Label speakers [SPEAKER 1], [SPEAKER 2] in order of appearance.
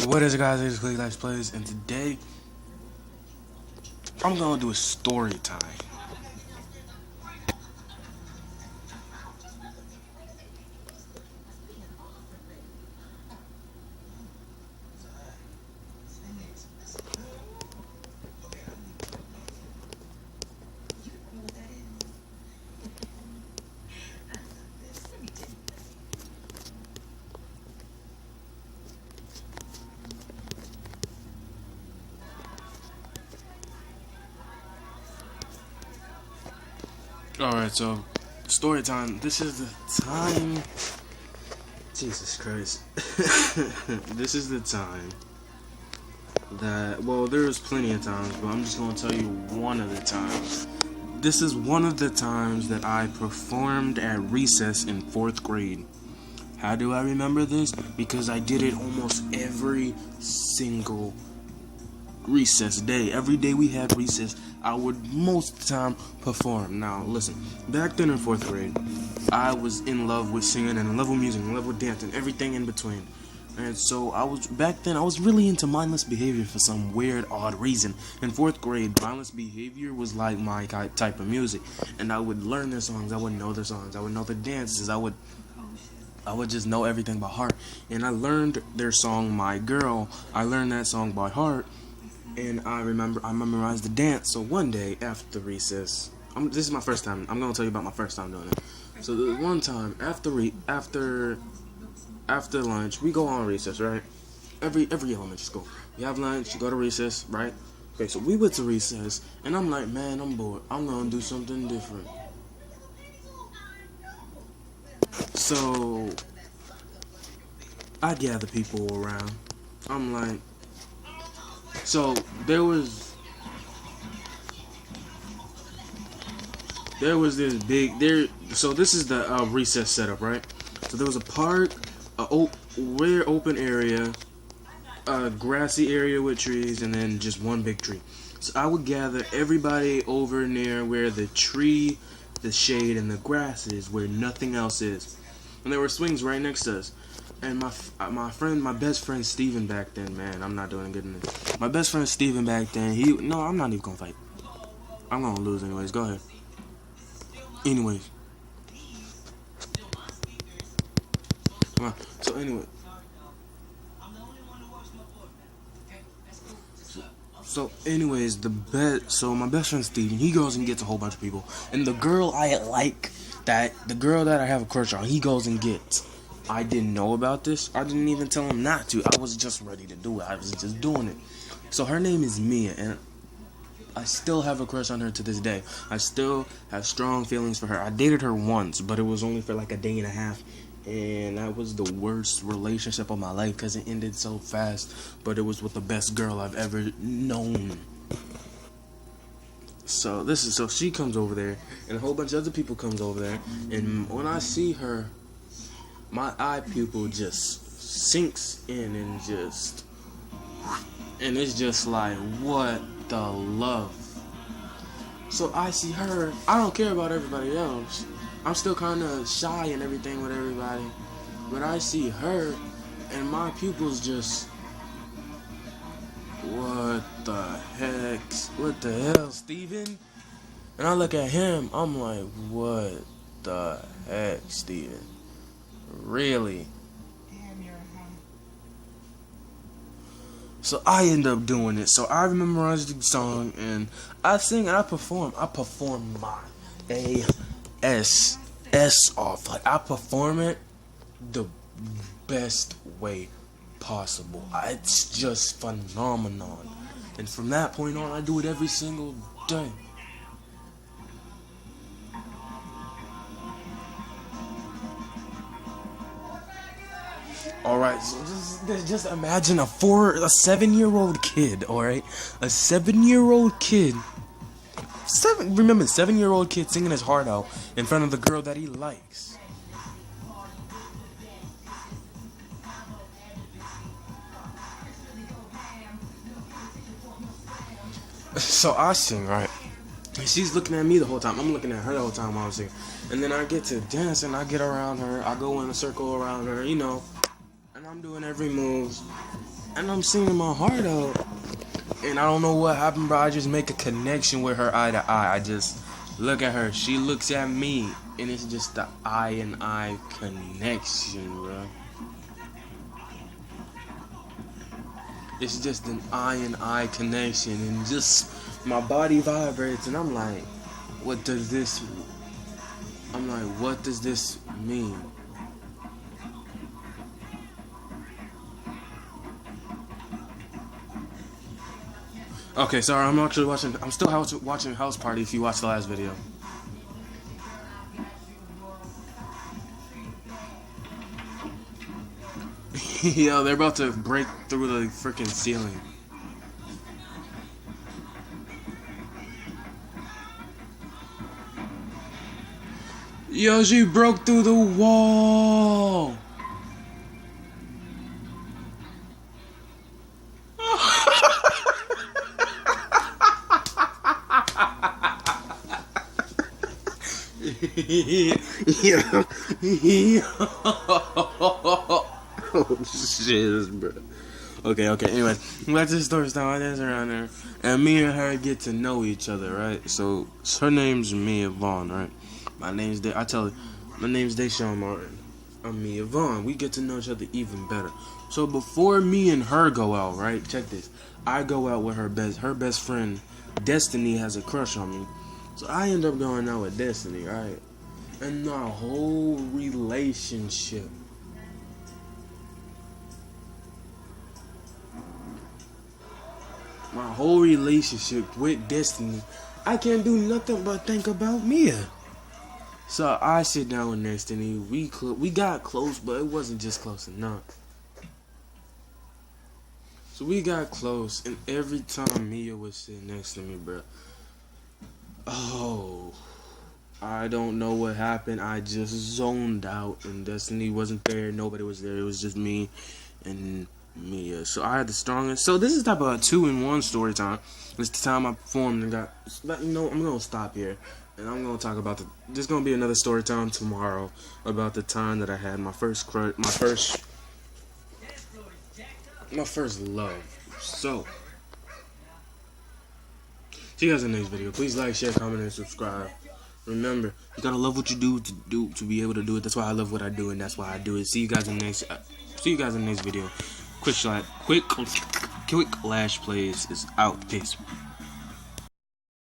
[SPEAKER 1] What is it, guys? It's Click Life Plays, and today I'm gonna do a story time. Alright, so story time. This is the time. Jesus Christ. This is the time that, well, there's plenty of times, but I'm just gonna tell you one of the times. This is one of the times that I performed at recess in 4th grade. How do I remember this? Because I did it almost every single recess day. Every day we had recess, I would most of the time perform. Now listen, back then in 4th grade, I was in love with singing and in love with music, in love with dancing, everything in between. And so I was really into mindless behavior for some weird, odd reason. In 4th grade, mindless behavior was like my type of music, and I would learn their songs. I would know their songs. I would know their dances. I would just know everything by heart. And I learned their song, My Girl. I learned that song by heart. And I memorized the dance. So one day after recess, this is my first time. I'm gonna tell you about my first time doing it. So there was one time after lunch, we go on recess, right? Every elementary school, you have lunch, you go to recess, right? Okay, so we went to recess, and I'm like, man, I'm bored. I'm gonna do something different. So I gather people around. I'm like. So there was this big there. So this is the recess setup, right? So there was a park, rare open area, a grassy area with trees, and then just one big tree. So I would gather everybody over near where the tree, the shade, and the grass is, where nothing else is. And there were swings right next to us. And my best friend Steven back then, man, I'm not doing good in this. My best friend Steven back then, no, I'm not even gonna fight. I'm gonna lose anyways. Go ahead. Anyways. Come on. So anyway. So anyways, so my best friend Steven, he goes and gets a whole bunch of people. And the girl the girl that I have a crush on, he goes and gets. I didn't know about this. I didn't even tell him not to. I was just ready to do it. I was just doing it. So her name is Mia, and I still have a crush on her to this day. I still have strong feelings for her. I dated her once, but it was only for like a day and a half, and that was the worst relationship of my life because it ended so fast. But it was with the best girl I've ever known. So she comes over there, and a whole bunch of other people comes over there, and when I see her, my eye pupil just sinks in and it's just like, what the love. So I see her, I don't care about everybody else. I'm still kind of shy and everything with everybody. But I see her, and my pupils just, what the heck? What the hell, Steven? And I look at him, I'm like, what the heck, Steven? Really? So I end up doing it. So I memorized the song and I sing and I perform. I perform my ass off. Like, I perform it the best way possible. It's just phenomenon. And from that point on, I do it every single day. Alright, so just imagine a 7-year-old kid, alright? A 7-year-old kid. Remember, 7-year-old kid singing his heart out in front of the girl that he likes. So I sing, right? And she's looking at me the whole time. I'm looking at her the whole time while I'm singing. And then I get to dance and I get around her. I go in a circle around her, you know. And I'm doing every move. and I'm singing my heart out. And I don't know what happened, bro. I just make a connection with her eye to eye. I just look at her. She looks at me. And it's just the eye and eye connection, bro. It's just an eye and eye connection. And just my body vibrates. And I'm like, what does this mean? Okay, sorry, I'm still watching House Party if you watched the last video. Yo, they're about to break through the freaking ceiling. Yo, she broke through the wall. Oh shit, bro. Okay. Anyway, back to the story. Now I dance around there, and me and her get to know each other, right? So her name's Mia Vaughn, right? My name's Deshaun Martin. I'm Mia Vaughn. We get to know each other even better. So before me and her go out, right? Check this. I go out with her best friend. Destiny has a crush on me, so I end up going out with Destiny, right? And our whole relationship. My whole relationship with Destiny, I can't do nothing but think about Mia. So I sit down with Destiny. We got close, but it wasn't just close enough. So we got close, and every time Mia was sitting next to me, bro, oh, I don't know what happened. I just zoned out, and Destiny wasn't there. Nobody was there. It was just me and Mia. So I had the strongest. So this is type of a 2-in-1 story time. It's the time I performed and got. I'm gonna stop here, and I'm gonna talk about there's gonna be another story time tomorrow about the time that I had my first love. So, see you guys in the next video. Please like, share, comment, and subscribe. Remember, you gotta love what you do to be able to do it. That's why I love what I do, and that's why I do it. See you guys in the next video. Quick lash plays is out. Peace.